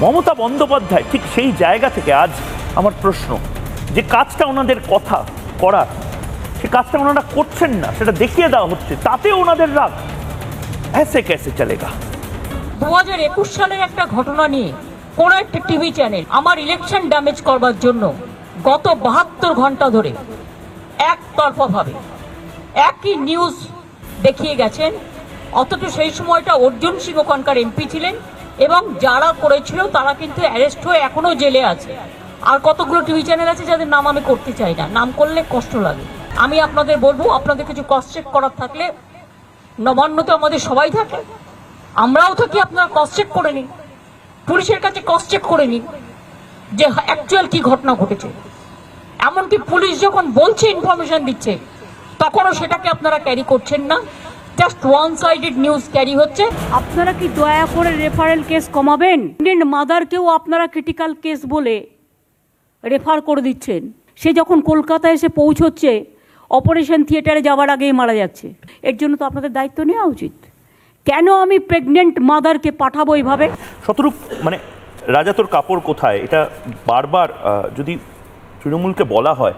মমতা বন্দ্যোপাধ্যায় ঠিক সেই জায়গা থেকে আজ আমার প্রশ্ন, যে কাজটা ওনাদের কথা করার, সে কাজটা ওনারা করছেন না, সেটা দেখিয়ে দেওয়া হচ্ছে, তাতে ওনাদের রাগ। ऐसे कैसे चलेगा? 2021 সালের একটা ঘটনা নিয়ে কোন একটা টিভি চ্যানেল আমার ইলেকশন ড্যামেজ করবার জন্য গত 72 ঘন্টা ধরে একতরফাভাবে একই নিউজ দেখিয়ে গেছেন। অথচ সেই সময়টা অর্জুন সিং ওখানকার এমপি ছিলেন এবং যারা করেছিল তারা কিন্তু অ্যারেস্ট হয়ে এখনো জেলে আছে। আর কতগুলো টিভি চ্যানেল আছে যাদের নাম আমি করতে চাই না, নাম করলে কষ্ট লাগে। আমি আপনাদের বলবো, আপনাদের কিছু ক্রস চেক করার থাকলে, নবান্ন তো আমাদের সবাই থাকে, আমরাও থাকি, আপনারা ক্রস চেক করে নিন, পুলিশের কাছে ক্রস চেক করে নিন যে অ্যাকচুয়াল কি ঘটনা ঘটেছে। এমনকি পুলিশ যখন বলছে, ইনফরমেশন দিচ্ছে, তখনও সেটাকে আপনারা ক্যারি করছেন না, just one sided news carry হচ্ছে। আপনারা কি দয়া করে রেফারেল কেস কমাবেন? প্রেগনেন্ট মাদারকেও আপনারা ক্রিটিক্যাল কেস বলে রেফার করে দিচ্ছেন। সে যখন কলকাতায় এসে পৌঁছচ্ছে, অপারেশন থিয়েটারে যাওয়ার আগেই মারা যাচ্ছে। এর জন্য তো আপনাদের দায়িত্ব নেওয়া উচিত। কেন আমি প্রেগনেন্ট মাদারকে পাঠাবো এইভাবে? শতরূপ, মানে রাজা তোর কাপড় কোথায়, এটা বারবার যদি তৃণমূলকে বলা হয়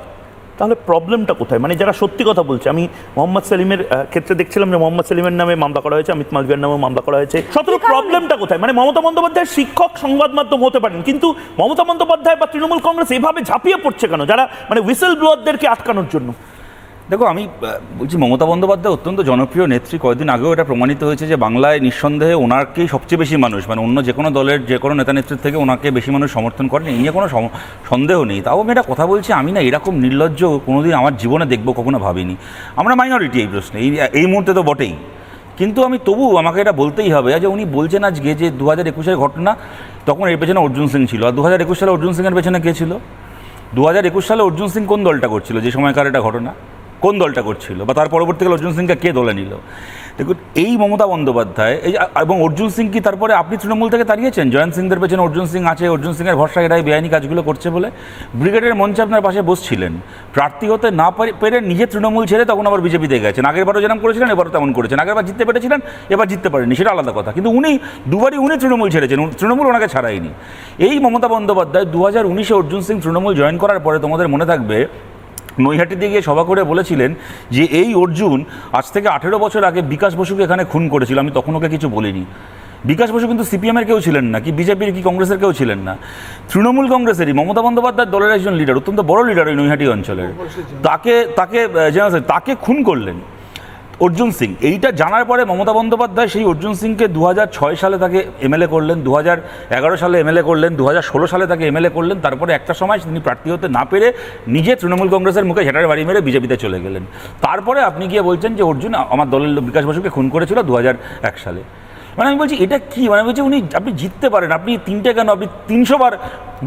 তাহলে প্রবলেমটা কোথায়? মানে যারা সত্যি কথা বলছে, আমি মোহাম্মদ সেলিমের ক্ষেত্রে দেখছিলাম যে মোহাম্মদ সেলিমের নামে মামলা করা হয়েছে, অমিত মালভিয়ার নামে মামলা করা হয়েছে। শতরূপ, প্রবলেমটা কোথায়? মানে মমতা বন্দ্যোপাধ্যায় শিক্ষক সংবাদ মাধ্যম হতে পারেন, কিন্তু মমতা বন্দ্যোপাধ্যায় বা তৃণমূল কংগ্রেস এভাবে ঝাঁপিয়ে পড়ছে কেন, যারা মানে হুইসেল ব্লোয়ারদেরকে আটকানোর জন্য? দেখো, আমি বলছি মমতা বন্দ্যোপাধ্যায় অত্যন্ত জনপ্রিয় নেত্রী। কয়েকদিন আগেও এটা প্রমাণিত হয়েছে যে বাংলায় নিঃসন্দেহে ওনাকেই সবচেয়ে বেশি মানুষ, মানে অন্য যে কোনো দলের যে কোনো নেতা নেত্রীর থেকে ওনাকে বেশি মানুষ সমর্থন করেন, এই নিয়ে কোনো সন্দেহ নেই। তাও আমি একটা কথা বলছি, আমি না এরকম নির্লজ্জ কোনোদিন আমার জীবনে দেখবো কখনো ভাবিনি। আমরা মাইনরিটি এই প্রশ্নে, এই মুহূর্তে তো বটেই, কিন্তু আমি তবু আমাকে এটা বলতেই হবে যে উনি বলছেন আজকে যে 2021-এর ঘটনা, তখন এর পেছনে অর্জুন সিং ছিল। আর 2021 সালে অর্জুন সিংয়ের পেছনে কে ছিল? 2021 সালে অর্জুন সিং কোন দলটা করছিল যে সময়কার এটা ঘটনা? কোন দলটা করছিল? বা তার পরবর্তীকালে অর্জুন সিংকে কে দলে নিল? দেখুন, এই মমতা বন্দ্যোপাধ্যায় এই এবং অর্জুন সিং কি তারপরে আপনি তৃণমূল থেকে তাড়িয়েছেন? জয়ন্ত সিংদের পেছনে অর্জুন সিং আছে, অর্জুন সিংয়ের ভরসায় এরাই বেআইনি কাজগুলো করছে বলে ব্রিগেডের মঞ্চে আপনার পাশে বসছিলেন। প্রার্থী হতে না পেরে নিজে তৃণমূল ছেড়ে তখন আবার বিজেপিতে গেছেন। আগেরবারও যেরকম করেছিলেন এবারও তেমন করেছেন। আগেরবার জিততে পেরেছিলেন, এবার জিততে পারেননি, সেটা আলাদা কথা, কিন্তু দুবারই উনি তৃণমূল ছেড়েছেন, তৃণমূল ওনাকে ছাড়ায়নি। এই মমতা বন্দ্যোপাধ্যায় 2019-এ অর্জুন সিং তৃণমূল জয়েন করার পরে, তোমাদের মনে থাকবে, নৈহাটিতে গিয়ে সভা করে বলেছিলেন যে এই অর্জুন আজ থেকে 18 বছর আগে বিকাশ বসুকে এখানে খুন করেছিল। আমি তখন ওকে কিছু বলিনি। বিকাশ বসু কিন্তু সিপিএমের কেউ ছিলেন না, কি বিজেপির কি কংগ্রেসের কেউ ছিলেন না, তৃণমূল কংগ্রেসেরই মমতা বন্দ্যোপাধ্যায়ের দলের একজন লিডার, অত্যন্ত বড় লিডার ওই নৈহাটি অঞ্চলের। তাকে খুন করলেন অর্জুন সিং। এইটা জানার পরে মমতা বন্দ্যোপাধ্যায় সেই অর্জুন সিংকে 2006 সালে তাকে এমএলএ করলেন, 2011 সালে এমএলএ করলেন, 2016 সালে তাকে এমএলএ করলেন। তারপরে একটা সময় তিনি প্রার্থী হতে না পেরে নিজে তৃণমূল কংগ্রেসের মুখে ঝেঁটার বাড়ি মেরে বিজেপিতে চলে গেলেন। তারপরে আপনি গিয়ে বলছেন যে অর্জুন আমার দলের বিকাশ বসুকে খুন করেছিল 2001 সালে। মানে আমি বলছি এটা কি? মানে বলছি আপনি জিততে পারেন, আপনি 3টে কেন, আপনি 300 বার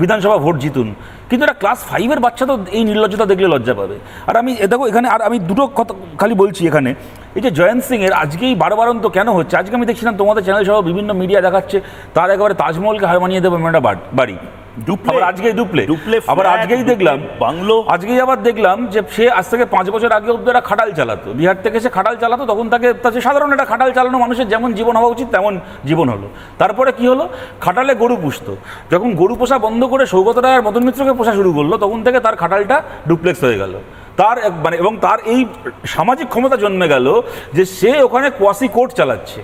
বিধানসভা ভোট জিতুন, কিন্তু একটা ক্লাস 5-এর বাচ্চা তো এই নির্লজ্জতা দেখলে লজ্জা পাবে। আর আমি দেখো এখানে, আর আমি দুটো কথা খালি বলছি এখানে, এই যে জয়ন্ত সিংয়ের আজকেই বারবারন্ত কেন হচ্ছে? আজকে আমি দেখছিলাম তোমাদের চ্যানেল সহ বিভিন্ন মিডিয়া দেখাচ্ছে তার একেবারে তাজমহলকে হার মানিয়ে দেবো একটা বাড়ি, আবার আজকেই ডুপ্লে, আবার আজকেই দেখলাম বাংলো, আজকেই আবার দেখলাম যে সে আজ থেকে 5 বছর আগে অব্দি একটা খাটাল চালাতো, বিহার থেকে সে খাটাল চালাতো, তখন তাকে সাধারণ একটা খাটাল চালানো মানুষের যেমন জীবন হওয়া উচিত তেমন জীবন হলো। তারপরে কি হলো? খাটালে গরু পুষতো, যখন গরু পোষা বন্ধ করে সৌগত রায় আর মদন মিত্রকে পোষা শুরু করলো, তখন থেকে তার খাটালটা ডুপ্লেক্স হয়ে গেল। তার মানে এবং তার এই সামাজিক ক্ষমতা জন্মে গেল যে সে ওখানে কোয়াসি কোর্ট চালাচ্ছে,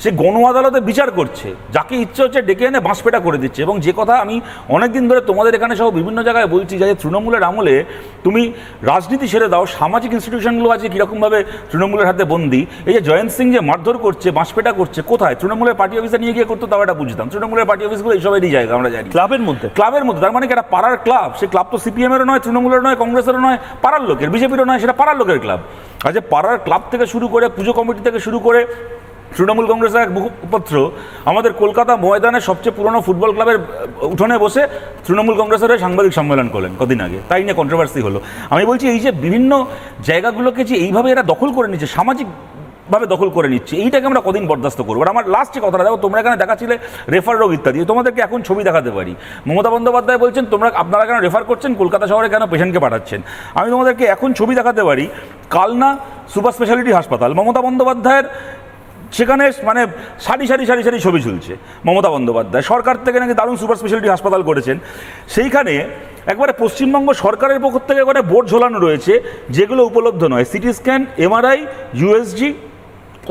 সে গণ আদালতে বিচার করছে, যাকে ইচ্ছে হচ্ছে ডেকে এনে বাঁশপেটা করে দিচ্ছে। এবং যে কথা আমি অনেকদিন ধরে তোমাদের এখানে সহ বিভিন্ন জায়গায় বলছি, যে তৃণমূলের আমলে তুমি রাজনীতি ছেড়ে দাও, সামাজিক ইনস্টিটিউশনগুলো আছে কীরকমভাবে তৃণমূলের হাতে বন্দী। এই যে জয়ন্ত সিং যে মারধর করছে, বাঁশপেটা করছে, কোথায়? তৃণমূলের পার্টি অফিসে নিয়ে গিয়ে করতো, তাও এটা বুঝতাম। তৃণমূলের পার্টি অফিসগুলো এইসবেরই জায়গা, আমরা জানি, ক্লাবের মধ্যে। তার মানে কি একটা পাড়ার ক্লাব? সে ক্লাব তো সিপিএমেরও নয়, তৃণমূলের নয়, কংগ্রেসেরও নয়, পাড়ার লোকের, বিজেপিরও নয়, সেটা পাড়ার লোকের ক্লাব। আর যে পাড়ার ক্লাব থেকে শুরু করে পুজো কমিটি থেকে শুরু করে তৃণমূল কংগ্রেসের এক মুখপত্র আমাদের কলকাতা ময়দানের সবচেয়ে পুরনো ফুটবল ক্লাবের উঠোনে বসে তৃণমূল কংগ্রেসের সাংবাদিক সম্মেলন করলেন কদিন আগে, তাই নিয়ে কন্ট্রোভার্সি হলো। আমি বলছি এই যে বিভিন্ন জায়গাগুলোকে যে এইভাবে এরা দখল করে নিচ্ছে, সামাজিকভাবে দখল করে নিচ্ছে, এইটাকে আমরা কদিন বরদাস্ত করবো? আর আমার লাস্ট যে কথাটা, দেখো তোমরা এখানে দেখাচ্ছিলে রেফার রোগ ইত্যাদি, তোমাদেরকে এখন ছবি দেখাতে পারি। মমতা বন্দ্যোপাধ্যায় বলছেন আপনারা কেন রেফার করছেন, কলকাতা শহরে কেন পেশেন্টকে পাঠাচ্ছেন? আমি তোমাদেরকে এখন ছবি দেখাতে পারি কালনা সুপার স্পেশালিটি হাসপাতাল। মমতা বন্দ্যোপাধ্যায়ের সেখানে মানে সারি সারি সারি সারি ছবি ঝুলছে মমতা বন্দ্যোপাধ্যায় সরকার থেকে নাকি দারুণ সুপার স্পেশালিটি হাসপাতাল করেছেন। সেইখানে একবারে পশ্চিমবঙ্গ সরকারের পক্ষ থেকে একবারে বোর্ড ঝোলানো রয়েছে যেগুলো উপলব্ধ নয়, সিটি স্ক্যান, এমআরআই, ইউএসজি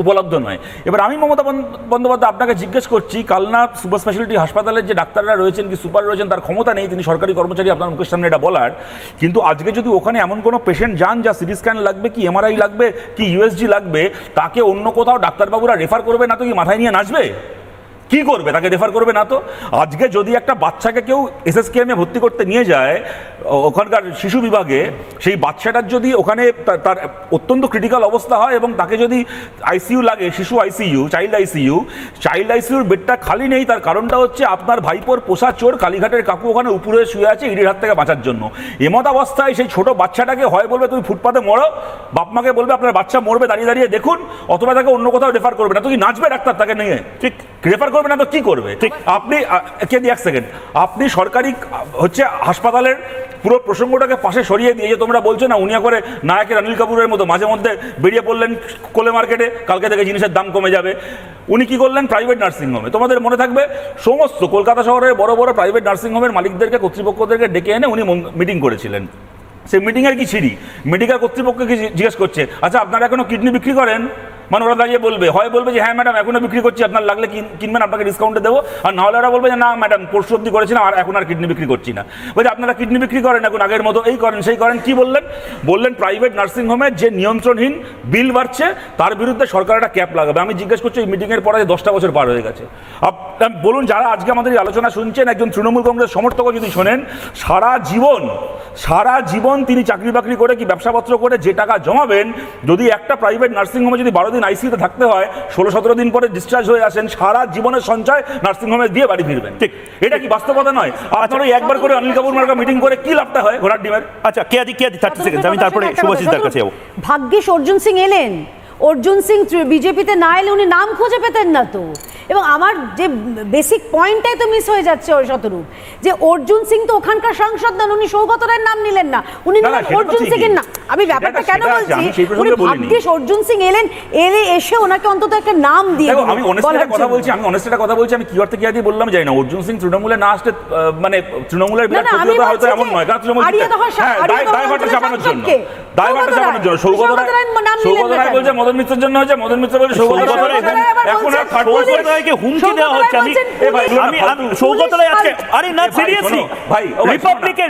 উপলব্ধ নয়। এবার আমি মমতা বন্দ্যোপাধ্যায় আপনাকে জিজ্ঞেস করছি, কালনা সুপার স্পেশালিটি হাসপাতালের যে ডাক্তাররা রয়েছেন কি সুপার রয়েছেন তার ক্ষমতা নেই, তিনি সরকারি কর্মচারী আপনার মুখের সামনে এটা বলার, কিন্তু আজকে যদি ওখানে এমন কোনো পেশেন্ট যান যা সিটি স্ক্যান লাগবে কি এমআরআই লাগবে কি ইউএসজি লাগবে, তাকে অন্য কোথাও ডাক্তারবাবুরা রেফার করবে না তো কি মাথায় নিয়ে নাচবে? কি করবে? তাকে রেফার করবে না তো? আজকে যদি একটা বাচ্চাকে কেউ এসএসকেএমে ভর্তি করতে নিয়ে যায় ওখানকার শিশু বিভাগে, সেই বাচ্চাটার যদি ওখানে তার অত্যন্ত ক্রিটিক্যাল অবস্থা হয় এবং তাকে যদি আইসিইউ লাগে, শিশু আইসিইউ, চাইল্ড আইসিইউর বেডটা খালি নেই, তার কারণটা হচ্ছে আপনার ভাইপোর পোষা চোর কালীঘাটের কাকু ওখানে উপরে শুয়ে আছে ইডির হাত থেকে বাঁচার জন্য। এমত অবস্থায় সেই ছোট বাচ্চাটাকে হয় বলবে তুমি ফুটপাতে মরো, বাপ মাকে বলবে আপনার বাচ্চা মরবে দাঁড়িয়ে দাঁড়িয়ে দেখুন, অথবা তাকে অন্য কোথাও রেফার করবে না তো কি নাচবে ডাক্তার তাকে নিয়ে? ঠিক রেফার করবে না তো কি করবে? ঠিক আপনি এক সেকেন্ড, আপনি সরকারি হচ্ছে হাসপাতালের পুরো প্রসঙ্গটাকে পাশে সরিয়ে দিয়ে যে তোমরা বলছো না উনি করে নায়কের অনিল কাপুরের মতো মাঝে মধ্যে বেরিয়ে পড়লেন কোলে মার্কেটে, কালকে থেকে জিনিসের দাম কমে যাবে। উনি কি করলেন? প্রাইভেট নার্সিংহোমে, তোমাদের মনে থাকবে সমস্ত কলকাতা শহরের বড় বড় প্রাইভেট নার্সিংহোমের মালিকদেরকে কর্তৃপক্ষদেরকে ডেকে এনে উনি মিটিং করেছিলেন। সেই মিটিংয়ের কি ছিঁড়ি মেডিকেল কর্তৃপক্ষকে জিজ্ঞেস করছে, আচ্ছা আপনারা এখনো কিডনি বিক্রি করেন? মানে ওরা দাঁড়িয়ে বলবে, হয় বলবে যে হ্যাঁ ম্যাডাম এখনো বিক্রি করছি, আপনার লাগলে কিনবেন, আপনাকে ডিসকাউন্টে দেবো, আর নাহলে ওরা বলবে যে না ম্যাডাম পরশু অব্দি করেছিলাম আর এখন আর কিডনি বিক্রি করছি না। বলছে আপনারা কিডনি বিক্রি করেন এখন আগের মতো, এই করেন সেই করেন। কি বললেন প্রাইভেট নার্সিংহোমের যে নিয়ন্ত্রণহীন বিল বাড়ছে তার বিরুদ্ধে সরকার একটা ক্যাপ লাগাবে। আমি জিজ্ঞেস করছি এই মিটিংয়ের পরে 10টা বছর পার হয়ে গেছে, বলুন যারা আজকে আমাদের এই আলোচনা শুনছেন, একজন তৃণমূল কংগ্রেস সমর্থকও যদি শোনেন, সারা জীবন তিনি চাকরি বাকরি করে কি ব্যবসাপত্র করে যে টাকা জমাবেন, যদি একটা প্রাইভেট নার্সিংহোমে যদি 12 দিন আইসিইউতে থাকতে হয়, 16-17 দিন পরে ডিসচার্জ হয়ে আসেন, সারা জীবনের সঞ্চয় নার্সিংহোমে দিয়ে বাড়ি ফিরবেন। ঠিক এটা কি বাস্তবতা নয়? আপনারা একবার করে অনিল কাপুর মার্কা মিটিং করে কি লাভটা হয় ঘোড়ার ডিমের? আচ্ছা কে আদি 30 সেকেন্ড, আমি তারপরে শুভাশিসদার কাছে যাবো। ভাগ্যিস অর্জুন সিং এলেন, অর্জুন সিং বিজেপিতে না এলে উনি নাম খুঁজে পেতেন না তো। এবং আমার যে বেসিক পয়েন্টটাই তো মিস হয়ে যাচ্ছে ওই শতরূপ, যে অর্জুন সিং তো ওখানকার সাংসদ নন, উনি সৌগত রায়ের নাম নিলেন না, উনি নিলেন অর্জুন সিং এর নাম। আমি ব্যাপারটা কেন বলছি, উনি ভাগ্যিস অর্জুন সিং এলে এসে ওনাকে অন্তত একটা নাম দিয়ে। আমি অনেস্ট কথা বলছি, আমি কি অর্থে কি আদি বললাম যাই না, অর্জুন সিং তৃণমূলে না আসলে মানে তৃণমূলের বিরাট প্রতিরোধ হয়তো এমন নয়, কারণ তৃণমূল দায়ভারটা চাপানোর জন্য সৌগত রায় বলছে মদন মিত্রের জন্য হয়েছে, মদন মিত্র বলছে সৌগত রায়, এখন আর থার্ড রায়কে হুমকি দেওয়া হচ্ছে। আমি সৌগত রায় আজকে আরে না সিরিয়াসলি ভাই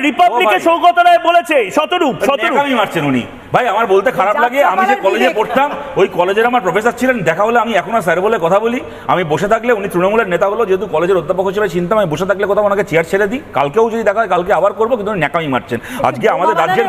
রিপাবলিকে সৌগত রায় বলেছে শতরূপ আমি মারছেন উনি। ভাই আমার বলতে খারাপ লাগে, আমি যে কলেজে পড়তাম ওই কলেজের আমার প্রফেসর ছিলেন, দেখা হলে আমি এখন আর স্যার বলে কথা বলি, আমি বসে থাকলে উনি তৃণমূলের নেতা হলো যেহেতু কলেজের অধ্যাপক হিসেবে চিন্তাম, আমি বসে থাকলে কোথাও ওনাকে চেয়ার ছেড়ে দিই, কালকেও যদি দেখা হয় কালকে আবার করবো, কিন্তু ন্যাকামি মারছেন। আজকে আমাদের রাজ্যের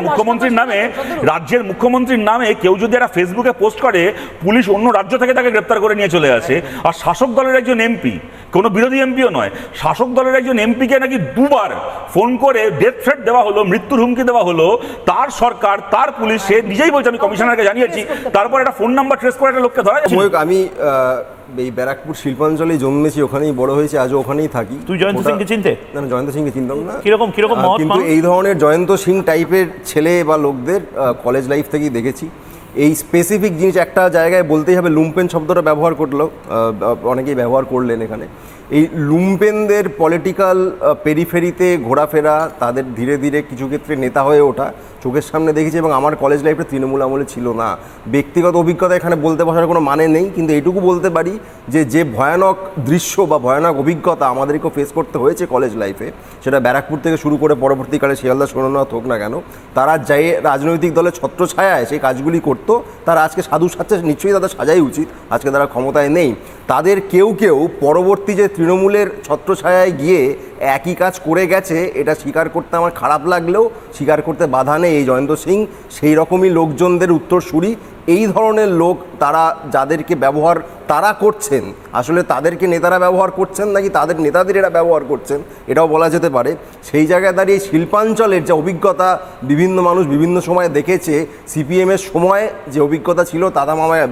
মুখ্যমন্ত্রীর নামে কেউ যদি একটা ফেসবুকে পোস্ট করে, পুলিশ অন্য রাজ্য থেকে তাকে গ্রেপ্তার করে নিয়ে চলে আসে, আর শাসক দলের একজন এমপি, কোনো বিরোধী এমপিও নয়, শাসক দলের একজন এমপিকে নাকি 2 বার ফোন করে ডেথ থ্রেট দেওয়া হলো, মৃত্যুর হুমকি দেওয়া হলো, তার সরকার তার পুলিশ সে নিজেই বলছে আমি কমিশনারকে জানিয়েছি, তারপর একটা ফোন নাম্বার ট্রেস করে একটা লোককে ধরা যাচ্ছে। আমি এই ব্যারাকপুর শিল্পাঞ্চলে জন্মেছি, ওখানেই বড় হয়েছে, আজও ওখানেই থাকি। তুই জয়ন্ত সিংকে চিনতে? না জয়ন্ত সিংকে চিনতাম না। কিরকম কিন্তু এই ধরনের জয়ন্ত সিং টাইপের ছেলে বা লোকদের কলেজ লাইফ থেকেই দেখেছি। এই স্পেসিফিক জিনিস একটা জায়গায় বলতেই হবে, লুম্পেন শব্দটা ব্যবহার করলো, অনেকেই ব্যবহার করলেন এখানে। এই লুম্পেনদের পলিটিক্যাল পেরিফেরিতে ঘোরাফেরা, তাদের ধীরে ধীরে কিছু ক্ষেত্রে নেতা হয়ে ওঠা চোখের সামনে দেখেছি, এবং আমার কলেজ লাইফে তৃণমূল আমলে ছিল না। ব্যক্তিগত অভিজ্ঞতা এখানে বলতে বসার কোনো মানে নেই, কিন্তু এইটুকু বলতে পারি যে ভয়ানক দৃশ্য বা ভয়ানক অভিজ্ঞতা আমাদেরকেও ফেস করতে হয়েছে কলেজ লাইফে, সেটা ব্যারাকপুর থেকে শুরু করে পরবর্তীকালে শিয়ালদা সোনারনাথ হোক না কেন, তারা যে রাজনৈতিক দলের ছত্রছায়ায় সেই কাজগুলি করতো, তারা আজকে সাধু সাজছে, নিশ্চয়ই তাদের সাজাই উচিত, আজকে তারা ক্ষমতায় নেই। তাদের কেউ পরবর্তী যে তৃণমূলের ছত্রছায়ায় গিয়ে একই কাজ করে গেছে, এটা স্বীকার করতে আমার খারাপ লাগলেও স্বীকার করতে বাধা নেই। এই জয়ন্ত সিং সেই রকমই লোকজনদের উত্তরসূরি। এই ধরনের লোক, তারা যাদেরকে ব্যবহার তারা করছেন, আসলে তাদেরকে নেতারা ব্যবহার করছেন নাকি তাদের নেতাদের এরা ব্যবহার করছেন, এটাও বলা যেতে পারে। সেই জায়গায় দাঁড়িয়ে শিল্পাঞ্চলের যে অভিজ্ঞতা বিভিন্ন মানুষ বিভিন্ন সময় দেখেছে, সিপিএমের সময় যে অভিজ্ঞতা ছিল, দাদা মামায়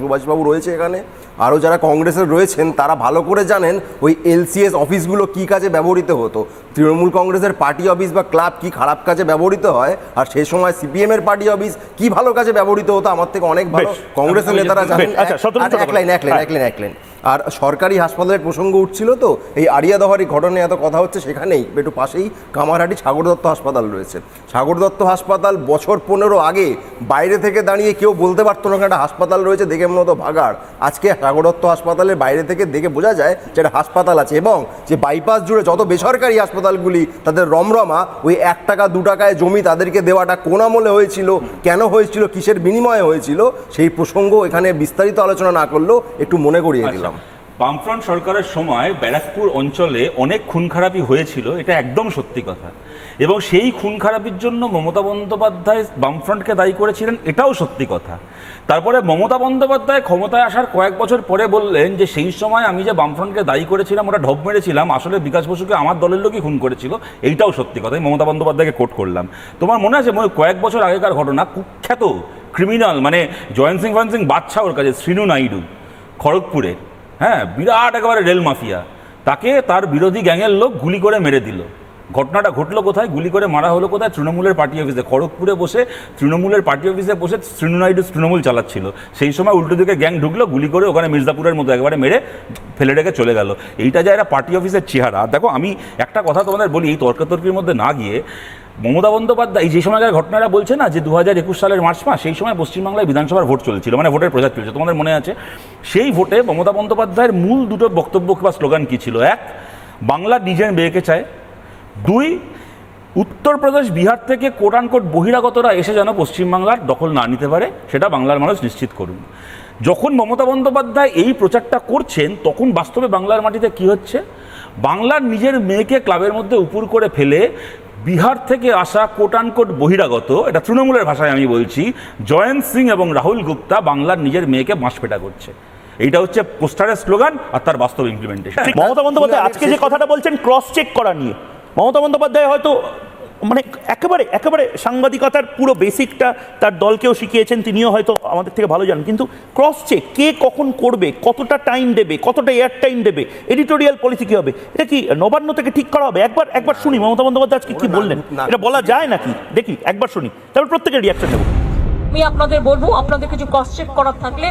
সুভাষবাবু রয়েছে এখানে, আরও যারা কংগ্রেসের রয়েছেন, তারা ভালো করে জানেন ওই এলসিএস অফিসগুলো কী কাজে ব্যবহৃত হতো, তৃণমূল কংগ্রেসের পার্টি অফিস বা ক্লাব কী খারাপ কাজে ব্যবহৃত হয়, আর সেই সময় সিপিএমের পার্টি অফিস কী ভালো কাজে ব্যবহৃত হতো আমার থেকে অনেক ভালো বেশ। কংগ্রেসের নেতারা জানেন। আচ্ছা, শতরূপ আর এক লাইন এক লাইন আর সরকারি হাসপাতালের প্রসঙ্গ উঠছিল, তো এই আড়িয়াদহারি ঘটনায় এত কথা হচ্ছে, সেখানেই একটু পাশেই কামারহাটি সাগর দত্ত হাসপাতাল রয়েছে। সাগর দত্ত হাসপাতাল বছর 15 আগে বাইরে থেকে দাঁড়িয়ে কেউ বলতে পারতো না একটা হাসপাতাল রয়েছে, দেখে মনে হতো ভাগাড়। আজকে সাগর দত্ত হাসপাতালের বাইরে থেকে দেখে বোঝা যায় যে একটা হাসপাতাল আছে, এবং যে বাইপাস জুড়ে যত বেসরকারি হাসপাতালগুলি তাদের রমরমা, ওই 1 টাকা 2 টাকায় জমি তাদেরকে দেওয়াটা কোন আমলে হয়েছিল, কেন হয়েছিল, কিসের বিনিময়ে হয়েছিল, সেই প্রসঙ্গ এখানে বিস্তারিত আলোচনা না করলেও একটু মনে করিয়ে দিলাম। বামফ্রন্ট সরকারের সময় ব্যারাকপুর অঞ্চলে অনেক খুন খারাপি হয়েছিল, এটা একদম সত্যি কথা, এবং সেই খুন খারাপির জন্য মমতা বন্দ্যোপাধ্যায় বামফ্রন্টকে দায়ী করেছিলেন, এটাও সত্যি কথা। তারপরে মমতা বন্দ্যোপাধ্যায় ক্ষমতায় আসার কয়েক বছর পরে বললেন যে সেই সময় আমি যে বামফ্রন্টকে দায়ী করেছিলাম, ওটা ঢপ মেরেছিলাম, আসলে বিকাশ বসুকে আমার দলের লোকই খুন করেছিল, এইটাও সত্যি কথা। মমতা বন্দ্যোপাধ্যায়কে কোট করলাম। তোমার মনে আছে কয়েক বছর আগেকার ঘটনা, কুখ্যাত ক্রিমিনাল মানে জয়েন্ট সিং ফান সিং বাচ্চা, ওর কাছে শ্রীনু নাইডু, খড়গপুরের, হ্যাঁ, বিরাট একেবারে রেল মাফিয়া, তাকে তার বিরোধী গ্যাংয়ের লোক গুলি করে মেরে দিল। ঘটনাটা ঘটলো কোথায়? গুলি করে মারা হলো কোথায়? তৃণমূলের পার্টি অফিসে, খড়গপুরে বসে তৃণমূলের পার্টি অফিসে বসে শ্রীনু নাইডু তৃণমূল চালাচ্ছিল। সেই সময় উল্টো দিকে গ্যাং ঢুকলো, গুলি করে ওখানে মির্জাপুরের মতো একেবারে মেরে ফেলে রেখে চলে গেল। এইটা যা এরা পার্টি অফিসের চেহারা। দেখো, আমি একটা কথা তোমাদের বলি, এই তর্কাতর্কির মধ্যে না গিয়ে, মমতা বন্দ্যোপাধ্যায় যে সময়কার ঘটনাটা বলছে না, যে 2021 সালের মার্চ মাস, সেই সময় পশ্চিমবাংলায় বিধানসভার ভোট চলছিল, মানে ভোটের প্রচার চলছে, তোমাদের মনে আছে? সেই ভোটে মমতা বন্দ্যোপাধ্যায়ের মূল দুটো বক্তব্য বা স্লোগান কী ছিল? 1, বাংলা নিজের মেয়েকে চায়। 2, উত্তরপ্রদেশ বিহার থেকে কোট আনকোট বহিরাগতরা এসে যেন পশ্চিমবাংলার দখল না নিতে পারে, সেটা বাংলার মানুষ নিশ্চিত করুন। যখন মমতা বন্দ্যোপাধ্যায় এই প্রচারটা করছেন, তখন বাস্তবে বাংলার মাটিতে কি হচ্ছে? বাংলার নিজের মেয়েকে ক্লাবের মধ্যে উপুর করে ফেলে বিহার থেকে আসা কোট আনকোট বহিরাগত, এটা তৃণমূলের ভাষায় আমি বলছি, জয়ন্ত সিং এবং রাহুল গুপ্তা বাংলার নিজের মেয়েকে বাঁশপেটা করছে। এইটা হচ্ছে পোস্টারের স্লোগান আর তার বাস্তব ইমপ্লিমেন্টেশন। মমতা বন্দ্যোপাধ্যায় আজকে যে কথাটা বলছেন ক্রস চেক করা নিয়ে, মমতা বন্দ্যোপাধ্যায় হয়তো মানে একেবারে সাংবাদিকতার পুরো বেসিকটা তার দলকেও শিখিয়েছেন, তিনিও হয়তো আমাদের থেকে ভালো জানেন, কিন্তু ক্রস চেক কে কখন করবে, কতটা টাইম দেবে, কতটা এয়ার টাইম দেবে, এডিটোরিয়াল পলিসি কি হবে, এটা কি নবান্ন থেকে ঠিক করা হবে? একবার শুনি মমতা বন্দ্যোপাধ্যায় আজকে কি বললেন, এটা বলা যায় নাকি? দেখি একবার শুনি, তারপর প্রত্যেকের রিয়াকশন নেব। আমি আপনাদের বলবো, আপনাদের কিছু ক্রস চেক করার থাকলে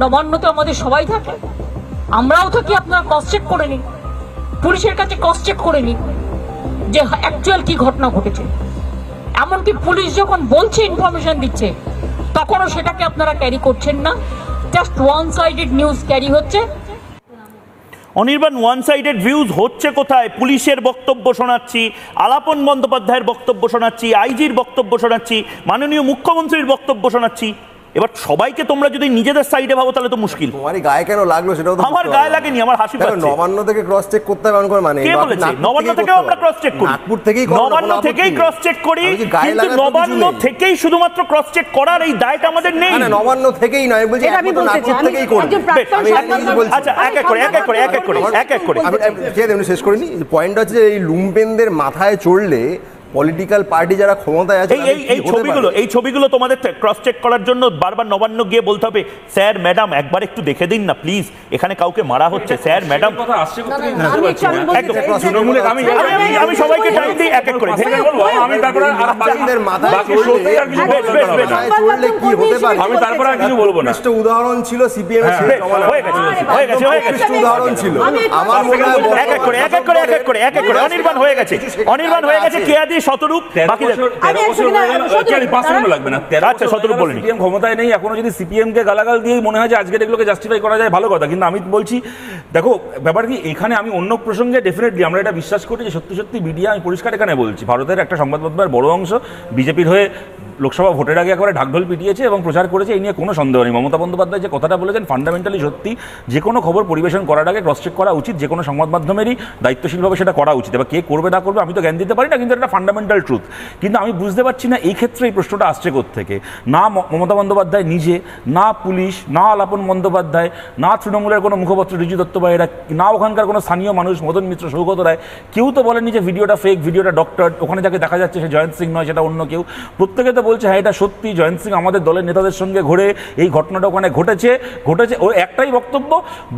নবান্ন তো আমাদের সবাই থাকে, আমরাও থাকি, আপনারা ক্রস চেক করে নিন, পুলিশের কাছে ক্রস চেক করে নিন যে অ্যাকচুয়াল কি ঘটনা ঘটেছে। এমনকি পুলিশ যখন বলছে, ইনফরমেশন দিচ্ছে, তখনও সেটাকে আপনারা ক্যারি করছেন না, just one sided news carry হচ্ছে। অনির্বাণ, ওয়ান সাইডেড ভিউজ হচ্ছে কোথায়? পুলিশের বক্তব্য শোনাচ্ছি, আলাপন বন্দ্যোপাধ্যায়ের বক্তব্য শোনাচ্ছি, আইজির বক্তব্য শোনাচ্ছি, মাননীয় মুখ্যমন্ত্রীর বক্তব্য শোনাচ্ছি। এবার সবাইকে তোমরা যদি নিজেদের সাইডে ভাবো তাহলে তো মুশকিল। তোমারই গায়ে কেন লাগলো সেটাও তো আমার গায়ে লাগেনি, আমার হাসি পাচ্ছে। নবান্ন থেকে ক্রস চেক করতে হবে এমন করে মানে কে বলেছে? নবান্ন থেকেও আমরা ক্রস চেক করি, নাগপুর থেকেই নবান্ন থেকেই ক্রস চেক করি, কিন্তু নবান্ন থেকেই শুধুমাত্র ক্রস চেক করার এই দায়টা আমাদের নেই। না, নবান্ন থেকেই নয়, বলছি আমি বলতে চাই, থেকেই করবে। আচ্ছা, এক এক করে আমি শেষ করিনি। পয়েন্টটা হচ্ছে এই লুম্পেনদের মাথায় চড়লে পলিটিক্যাল পার্টি যারা ক্ষমতায় আছে, এই ছবিগুলো তোমাদের ক্রস চেক করার জন্য বারবার নবান্ন গিয়ে বলতে হবে, স্যার ম্যাডাম একবার একটু দেখে দিন না প্লিজ, এখানে কাউকে মারা হচ্ছে, স্যার ম্যাডাম। আমি সবাইকে টাইম দিই, এক এক করে আমি তারপরে কি হতে পারে আমি তারপরে আর কিছু বলবো না। উদাহরণ ছিল সিপিএম এর উদাহরণ ছিল। আমার মনে হয় এক এক করে অনির্বাণ হয়ে গেছে কেয়াদি শতরূপ, বাকি লাগবে না। আচ্ছা, শতরূপ বলেন, সিপিএম ক্ষমতায় নেই এখনো, যদি সিপিএম কে গালাগাল দিয়েই মনে হয় যে আজকের এগুলোকে জাস্টিফাই করা যায়, ভালো কথা। কিন্তু আমি বলছি, দেখো ব্যাপার কি, এখানে আমি অন্য প্রসঙ্গে ডেফিনেটলি আমরা এটা বিশ্বাস করি যে সত্যি মিডিয়া, আমি পরিষ্কার এখানে বলছি, ভারতের একটা সংবাদ মাধ্যমের বড় অংশ বিজেপির হয়ে লোকসভা ভোটের আগে একবারে ঢাকঢোল পিটিয়েছে এবং প্রচার করেছে, এই নিয়ে কোনো সন্দেহ নেই। মমতা বন্দ্যোপাধ্যায় যে কথাটা বলেছেন ফান্ডামেন্টালি সত্যি। যে কোনো খবর পরিবেশন করার আগে ক্রস চেক করা উচিত, যে কোনো সংবাদ মাধ্যমেরই দায়িত্বশীলভাবে সেটা করা উচিত। এবার কে করবে না করবে আমি তো জ্ঞান দিতে পারি না, কিন্তু এটা ফান্ডামেন্টাল ট্রুথ। কিন্তু আমি বুঝতে পারছি না এই ক্ষেত্রে এই প্রশ্নটা আসছে কোত্থেকে। না মমতা বন্দ্যোপাধ্যায় নিজে, না পুলিশ, না আলাপন বন্দ্যোপাধ্যায়, না তৃণমূলের কোনো মুখপাত্র ঋজু দত্ত বা এরা, না ওখানকার কোনো স্থানীয় মানুষ মদন মিত্র, সৌগত রায়, কেউ তো বলেনি যে ভিডিওটা ফেক, ভিডিওটা ডক্টর, ওখানে যাকে দেখা যাচ্ছে সে জয়ন্ত সিং নয়, সেটা অন্য কেউ। প্রত্যেকে তো বলছে হ্যাঁ এটা সত্যি, জয়ন্ত সিং আমাদের দলের নেতাদের সঙ্গে ঘুরে এই ঘটনাটা ওখানে ঘটেছে। ওর একটাই বক্তব্য,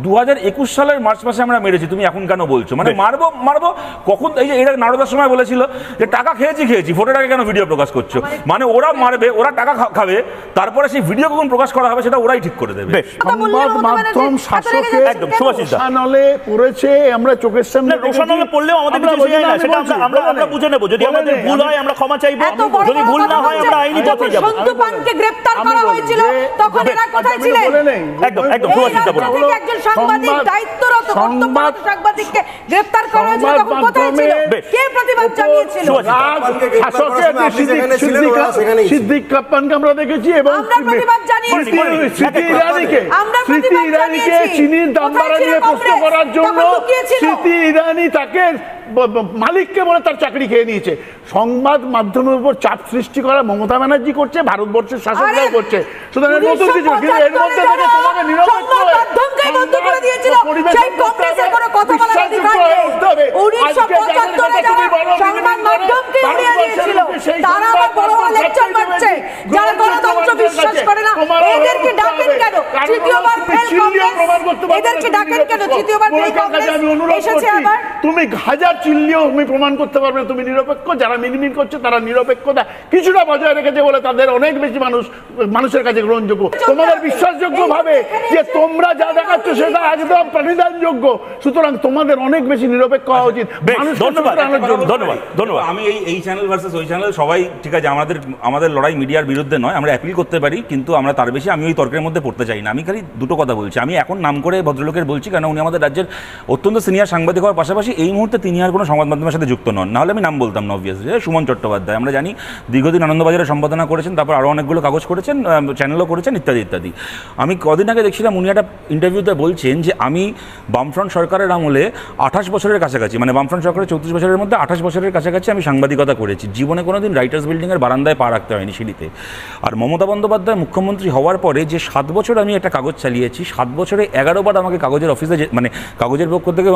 2021 সালের মার্চ মাসে আমরা মেরেছি, তুমি এখন কেন বলছো? মানে মারবো কখন? এই যে এটা নারদার সময় বলেছিল যে টাকা খেয়েছি ফটোটাকে কেন ভিডিও প্রকাশ করছো, মানে ওরা মারবে, ওরা টাকা খাবে, তারপরে সেই ভিডিও কখন প্রকাশ করা হবে সেটা ওরাই ঠিক করে দেবে। বেশ, সংবাদ মাধ্যম শাসকের একদম সুভাষিস দা। রোশানলে পড়েছে, আমরা চোখের সামনে দেখেছি। রোশানলে পড়লেও আমাদের আমরা কিছু যায় না, বলছি, সেটা আমরা বুঝে নেব। যদি বলে আমাদের নেই, ভুল হয় আমরা ক্ষমা চাইবো, এত বড় যদি ভুল না হয় আমরা আইনি পথে যাব। সন্তু পানকে গ্রেফতার আমি করা বলি হয়েছিল যে- তখন এরা কোথায় আমি ছিলেন? বলে নেই। একদম, একদম, এই সুভাষিস দা রাজ্য বলুন। থেকে একজন সাংবাদিক দায়িত্বরত কর্তব্যরত সাংবাদিককে গ্রেফতার করা হয়েছিল সংবাদ তখন কোথায় ছিল? বেশ। কে প্রতিবাদ জানিয়েছিল? সুভাষিস দা। কাপ্পানকে গ্রেফতার করার শাসকের সময় আপনি যেখানে ছিলেন, ওরা সেখানেই ছিল। সিদ্দিক কাপ্পানকে আমরা দেখেছি এবং আমরা প্রতিবাদ জানিয়েছি। স্মৃতি ইরানিকে আমরা স্মৃতি প্রতিবাদ ইরানিকে জানিয়েছি। চিনির দাম কোথায় বাড়া ছিল নিয়ে প্রশ্ন কংগ্রেস? করার জন্য তখন লুকিয়েছিল। স্মৃতি ইরানি তাকে মালিককে বলে তার চাকরি খেয়ে নিয়েছে। সংবাদ মাধ্যমের উপর চাপ সৃষ্টি করা মমতা ব্যানার্জি করছে, ভারতবর্ষের শাসকরাও আরে, করছে। সুতরাং এর নতুন কিছু না, কিন্তু এর মধ্যে থেকে তোমাকে নিরপেক্ষ সংবাদ হয়ে মাধ্যমকেই বন্ধ করে দিয়েছিল। পরিবেশন সেই করতে কংগ্রেসের হবে, কোনো কথা বলার বিশ্বাসযোগ্য অধিকার নেই। হতে হবে। আজকে যাদের 1975 কথা তুমি যারা বলো, সংবাদ বিভিন্ন মাধ্যমকে করে উড়িয়ে দিয়েছিল, ভারতবর্ষের সেই তারা সংবাদ আবার বড় বড় মাধ্যম লেকচার সবচেয়ে মারছে। বেশি যারা গণতন্ত্র গ্রহণযোগ্য বিশ্বাস কাছে। করে না, তোমার এদেরকে অভিযোগ ডাকেন হবে। কেন? কারণ তৃতীয়বার তুমি ফেল চিল্লিয়ে কংগ্রেস, প্রমাণ করতে পারবে না এদেরকে তুমি ডাকেন কেন? নিরপেক্ষ। তৃতীয়বার ফেল বড়কার কাছে কংগ্রেস আমি অনুরোধ এসেছে করছি, আবার। তুমি হাজার চিল্লিয়েও তুমি প্রমাণ করতে পারবে না তুমি নিরপেক্ষ। যারা মিনমিন করছে তারা নিরপেক্ষতা কিছুটা বজায় রেখেছে বলে তাদের অনেক বেশি মানুষের কাছে গ্রহণযোগ্য। তোমাদের বিশ্বাসযোগ্য ভাবে যে তোমরা যা দেখাচ্ছ সেটা একদম প্রাণীদানযোগ্য, সুতরাং তোমাদের অনেক বেশি নিরপেক্ষ হওয়া উচিত। বেশ, মানুষকে ধন্যবাদ, শুধরানোর জন্য। ধন্যবাদ। আমি এই চ্যানেল ভার্সেস ওই চ্যানেল সবাই ঠিক আছে, আমাদের লড়াই মিডিয়ার বিরুদ্ধে নয়, আমরা অ্যাপিল করতে পারি, কিন্তু আমরা তার বেশি আমি ওই তর্কের মধ্যে পড়তে চাই না। আমি খালি দুটো কথা বলছি, আমি এখন নাম করে ভদ্রলোকের বলছি কারণ উনি আমাদের রাজ্যের অত্যন্ত সিনিয়র সাংবাদিক হওয়ার পাশাপাশি এই মুহূর্তে তিনি আর কোনো সংবাদ মাধ্যমের সাথে যুক্ত নন, নাহলে আমি নাম বলতাম না অবভিয়াসলি। সুমন চট্টোপাধ্যায় আমরা জানি দীর্ঘদিন আনন্দবাজারে সম্পাদনা করেছেন, তারপর আরও অনেকগুলো কাগজ করেছেন, চ্যানেলও করেছেন ইত্যাদি ইত্যাদি। আমি কদিন আগে দেখছিলাম উনি একটা ইন্টারভিউতে বলছেন যে আমি বামফ্রন্ট সরকারের আমলে 28 বছরের কাছাকাছি, মানে বামফ্রন্ট সরকারের 34 বছরের মধ্যে 28 বছরের কাছাকাছি আমি সাংবাদিকতা করেছি, জীবনে কোনোদিন রাইটার্স বিল্ডিংয়ের বারান্দায় পা রাখতে হয়নি সিঁড়িতে। আর মমতা বন্দ্যোপাধ্যায় মুখ্যমন্ত্রী হওয়ার পরে যে 7 বছর আমি একটা কাগজ চালিয়েছি, 7 বছরে 11 বার আমাকে কাগজের অফিসে মানে কাগজের পক্ষ থেকে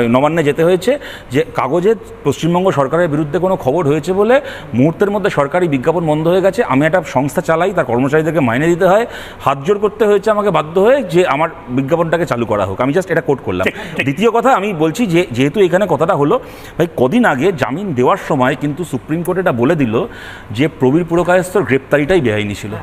নবান্নে যেতে হয়েছে যে কাগজে পশ্চিমবঙ্গ সরকারের বিরুদ্ধে কোনো খবর হয়েছে বলে মুহূর্তের মধ্যে সরকারি বিজ্ঞাপন বন্ধ হয়ে গেছে, আমি একটা সংস্থা চালাই, তার কর্মচারীদেরকে মাইনে দিতে হয়, হাত জোর করতে হয়েছে আমাকে বাধ্য হয়ে যে আমার বিজ্ঞাপনটাকে চালু করা হোক। আমি জাস্ট এটা কোট করলাম। দ্বিতীয় কথা আমি বলছি যে যেহেতু এখানে কথাটা হলো ভাই, কদিন আগে জামিন দেওয়ার সময় কিন্তু সুপ্রিম কোর্ট এটা বলে দিল যে প্রবীর পুরকায়স্থর গ্রেপ্তারিটাই বেআইনি ছিল।